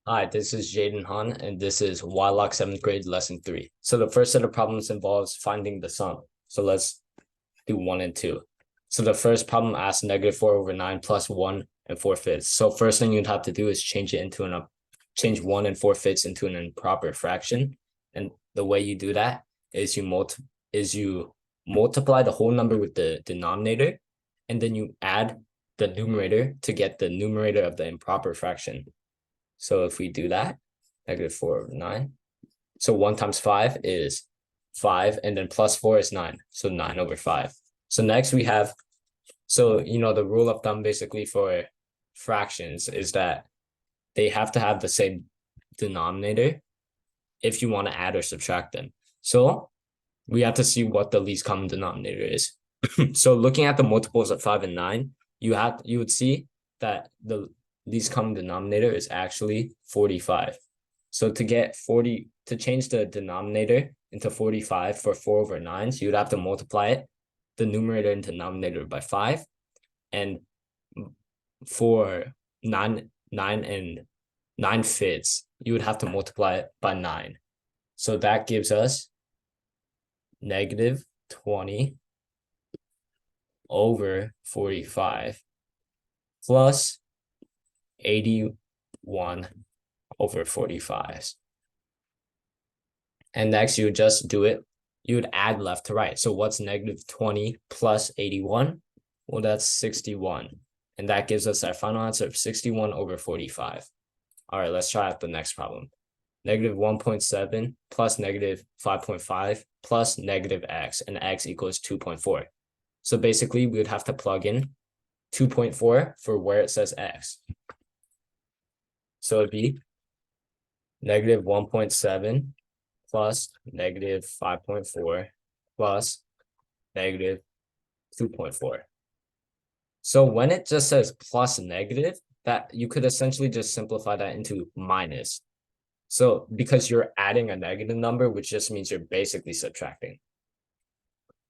Hi, this is Jaden Han, and this is Wylock 7th grade lesson 3. So the first set of problems involves finding the sum. So let's do 1 and 2. So the first problem asks -4/9 plus 1 and 4/5. So first thing you'd have to do is change 1 and 4/5 into an improper fraction. And the way you do that is you multiply the whole number with the denominator, and then you add the numerator to get the numerator of the improper fraction. So if we do that, -4/9. So 1 times 5 is 5, and then plus 4 is 9. So 9/5. So next we have, the rule of thumb basically for fractions is that they have to have the same denominator if you want to add or subtract them. So we have to see what the least common denominator is. So looking at the multiples of 5 and 9, you would see that the least common denominator is actually 45. So to change the denominator into 45 for 4/9, so you'd have to multiply it, the numerator and denominator, by 5. And for 9/5, you would have to multiply it by 9. So that gives us -20 over 45 plus 81 over 45. And next you would just do it. You would add left to right. So what's -20 plus 81? Well, that's 61. And that gives us our final answer of 61 over 45. All right, let's try out the next problem. -1.7 plus -5.5 plus -x, and x equals 2.4. So basically, we would have to plug in 2.4 for where it says x. So it'd be -1.7 plus -5.4 plus -2.4. So when it just says plus negative, that you could essentially just simplify that into minus. So because you're adding a negative number, which just means you're basically subtracting.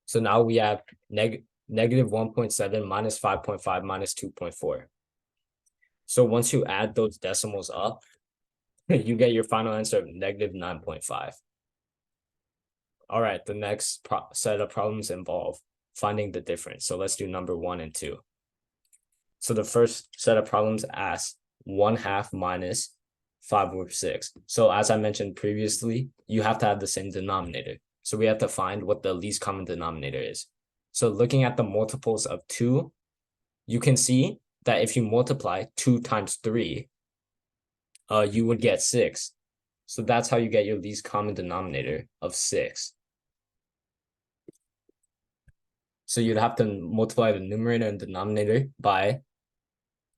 So now we have -1.7 minus 5.5 minus 2.4. So once you add those decimals up, you get your final answer of -9.5. All right, the next set of problems involve finding the difference. So let's do number 1 and 2. So the first set of problems asks 1/2 minus 5/6. So as I mentioned previously, you have to have the same denominator. So we have to find what the least common denominator is. So looking at the multiples of 2, you can see that if you multiply 2 times 3, you would get 6. So that's how you get your least common denominator of 6. So you'd have to multiply the numerator and denominator by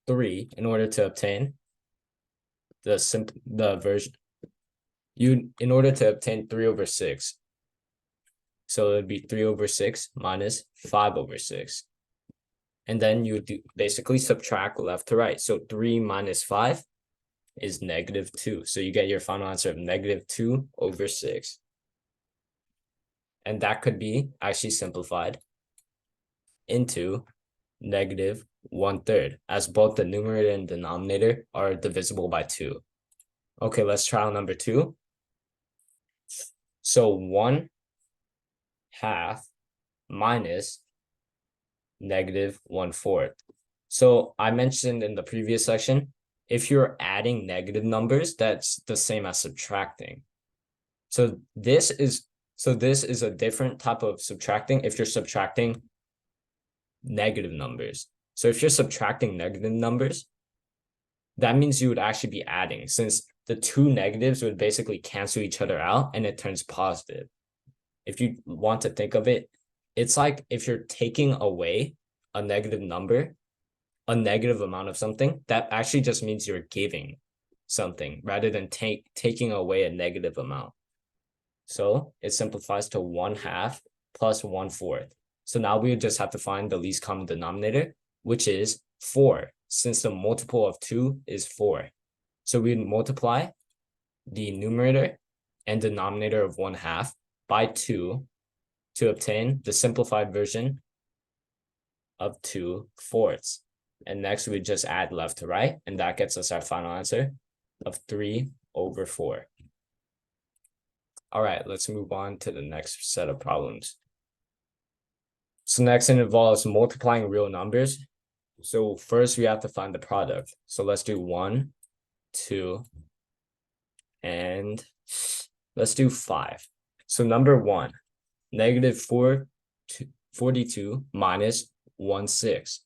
3 in order to obtain the version. In order to obtain 3/6. So it'd be 3/6 minus 5/6. And then you do basically subtract left to right. So 3 minus 5 is -2. So you get your final answer of -2/6. And that could be actually simplified into -1/3, as both the numerator and denominator are divisible by 2. Okay, let's try on number 2. So 1/2 minus -1/4. So I mentioned in the previous section, if you're adding negative numbers, that's the same as subtracting. So this is a different type of subtracting if you're subtracting negative numbers. So if you're subtracting negative numbers, that means you would actually be adding, since the two negatives would basically cancel each other out and it turns positive. If you want to think of it, it's like if you're taking away a negative number, a negative amount of something, that actually just means you're giving something rather than taking away a negative amount. So it simplifies to 1/2 plus 1/4. So now we just have to find the least common denominator, which is 4, since the multiple of 2 is 4. So we multiply the numerator and denominator of 1/2 by 2 to obtain the simplified version of 2/4. And next we just add left to right, and that gets us our final answer, of 3 over 4. All right, let's move on to the next set of problems. So next it involves multiplying real numbers. So first we have to find the product. So let's do 1, 2, and let's do 5. So number 1, negative 42 minus 1/6.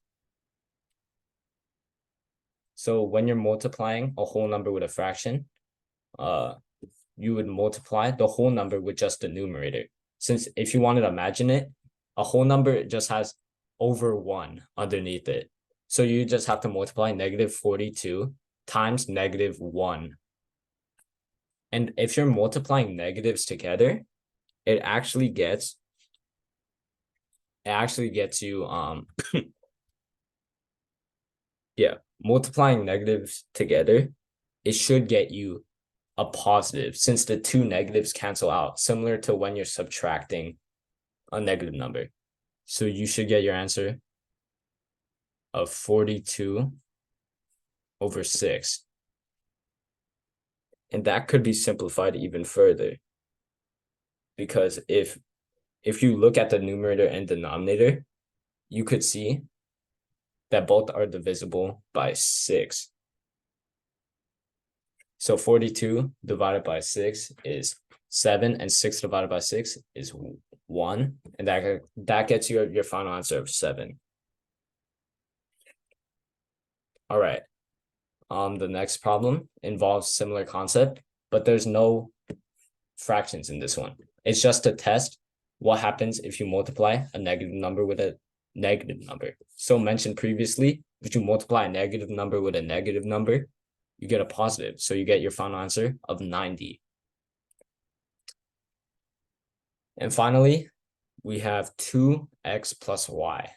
So when you're multiplying a whole number with a fraction, you would multiply the whole number with just the numerator. Since if you wanted to imagine it, a whole number just has over 1 underneath it. So you just have to multiply negative 42 times negative 1. And if you're multiplying negatives together, it actually gets you yeah, multiplying negatives together, it should get you a positive since the two negatives cancel out, similar to when you're subtracting a negative number. So you should get your answer of 42 over 6. And that could be simplified even further. Because if you look at the numerator and denominator, you could see that both are divisible by 6. So 42 divided by 6 is 7, and 6 divided by 6 is 1. And that gets you your final answer of 7. All right. The next problem involves similar concept, but there's no fractions in this one. It's just to test what happens if you multiply a negative number with a negative number. So mentioned previously, if you multiply a negative number with a negative number, you get a positive. So you get your final answer of 90. And finally, we have 2x plus y.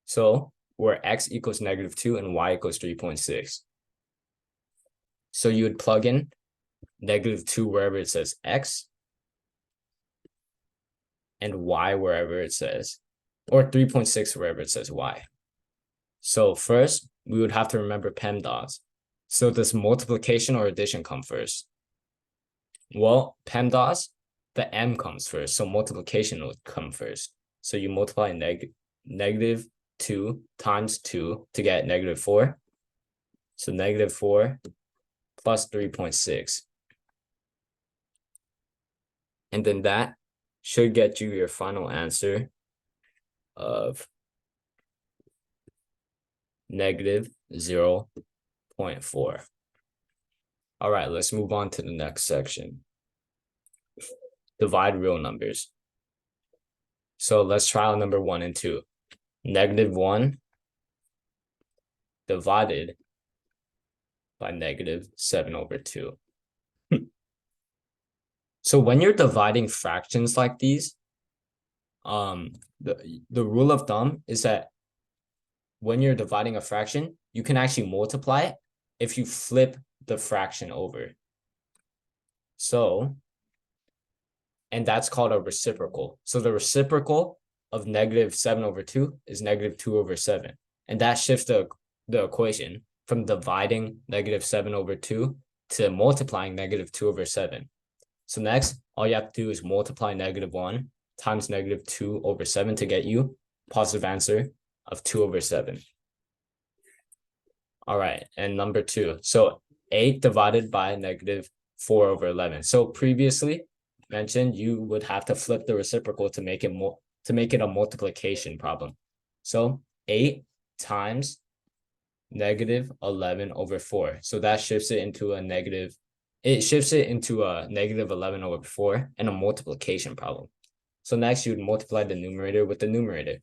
So where x equals negative 2 and y equals 3.6. So you would plug in negative 2 wherever it says x and y wherever it says, or 3.6 wherever it says y. So first, we would have to remember PEMDAS. So does multiplication or addition come first? Well, PEMDAS, the m comes first, so multiplication would come first. So you multiply negative 2 times 2 to get negative 4. So negative 4 plus 3.6. And then that should get you your final answer of negative 0.4. All right, let's move on to the next section. Divide real numbers. So let's try out number 1 and 2. Negative 1 divided by negative 7 over 2. So when you're dividing fractions like these, the rule of thumb is that when you're dividing a fraction, you can actually multiply it if you flip the fraction over. So, and that's called a reciprocal. So the reciprocal of negative 7 over 2 is negative 2 over 7. And that shifts the equation from dividing negative 7 over 2 to multiplying negative 2 over 7. So next, all you have to do is multiply negative 1 times negative 2 over 7 to get you positive answer of 2 over 7. All right, and number 2. So 8 divided by negative 4 over 11. So previously mentioned, you would have to flip the reciprocal to make it a multiplication problem. So 8 times negative 11 over 4. So that shifts it into a negative. It shifts it into a negative 11 over 4 and a multiplication problem. So next, you would multiply the numerator with the numerator.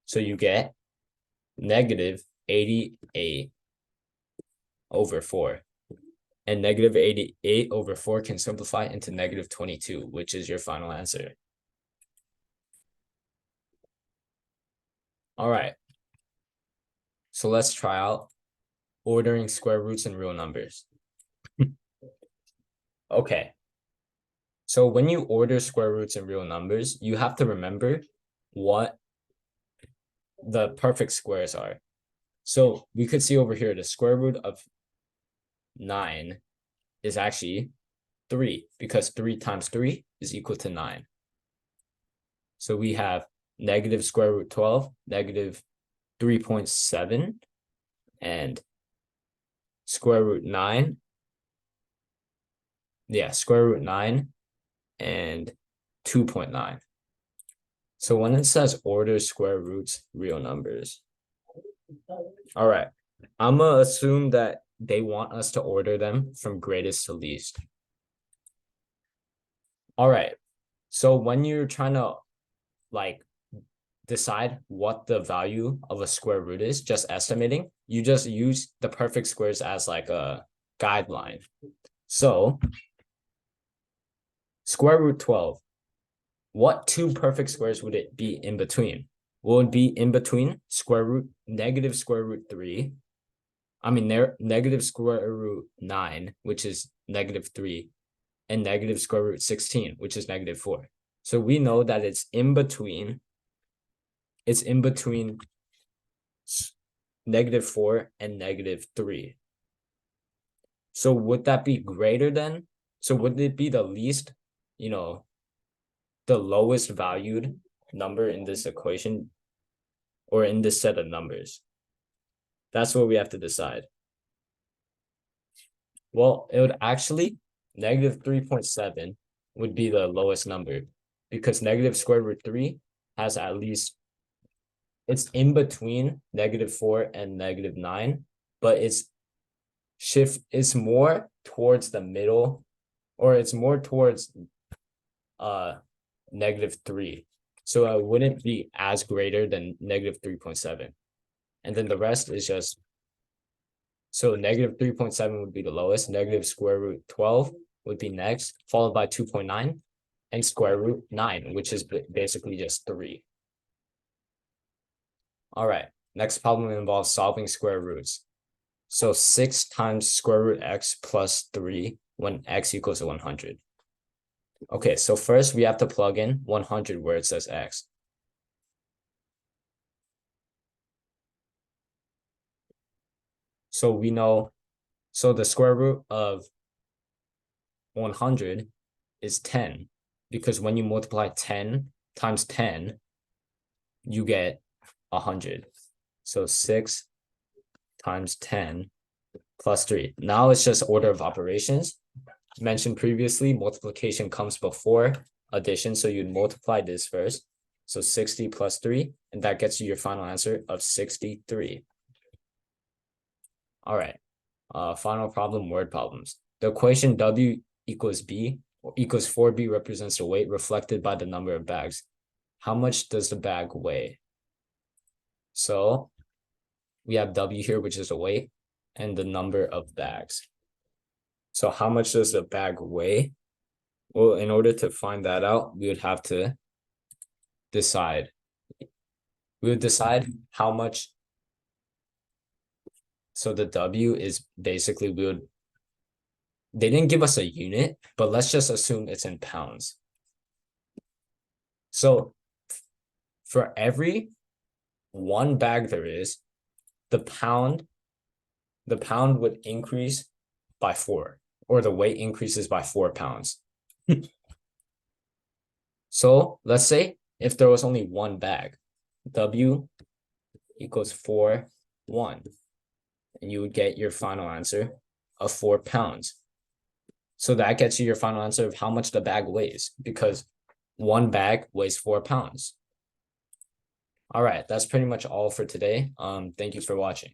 So you get negative 88 over 4. And negative 88 over 4 can simplify into negative 22, which is your final answer. All right. So let's try out ordering square roots and real numbers. Okay. So when you order square roots and real numbers, you have to remember what the perfect squares are. So we could see over here the square root of 9 is actually 3, because 3 times 3 is equal to 9. So we have negative square root 12, negative 3.7, and square root 9. Yeah, square root 9 and 2.9. So when it says order square roots, real numbers. All right, I'm going to assume that they want us to order them from greatest to least. All right, so when you're trying to like decide what the value of a square root is, just estimating, you just use the perfect squares as like a guideline. So square root 12, what two perfect squares would it be in between? Will it be in between negative square root 3? I mean, negative square root 9, which is negative 3, and negative square root 16, which is negative 4. So we know that it's in between negative 4 and negative 3. So would that be greater than? So would it be the least, the lowest valued number in this equation or in this set of numbers? That's what we have to decide. Well, it would actually, negative 3.7 would be the lowest number, because negative square root 3 has at least, it's in between negative 4 and negative 9, but it's more towards the middle, or it's more towards negative 3. So it wouldn't be as greater than negative 3.7. And then the rest is just, so negative 3.7 would be the lowest, negative square root 12 would be next, followed by 2.9, and square root 9, which is basically just 3. All right, next problem involves solving square roots. So 6 times square root x plus 3 when x equals to 100. Okay, so first we have to plug in 100 where it says x. So we know, so the square root of 100 is 10, because when you multiply 10 times 10, you get 100. So 6 times 10 plus 3. Now it's just order of operations. Mentioned previously, multiplication comes before addition, so you'd multiply this first. So 60 plus 3, and that gets you your final answer of 63. All right, final problem, word problems. The equation W equals B equals 4B represents the weight reflected by the number of bags. How much does the bag weigh? So we have W here, which is the weight, and the number of bags. So how much does the bag weigh? Well, in order to find that out, we would have to decide. We would decide how much. So the W is basically, they didn't give us a unit, but let's just assume it's in pounds. So for every one bag there is, the pound would increase by 4, or the weight increases by 4 pounds. So let's say if there was only one bag, W equals 4, 1, and you would get your final answer of 4 pounds. So that gets you your final answer of how much the bag weighs, because one bag weighs 4 pounds. All right, that's pretty much all for today. Thank you for watching.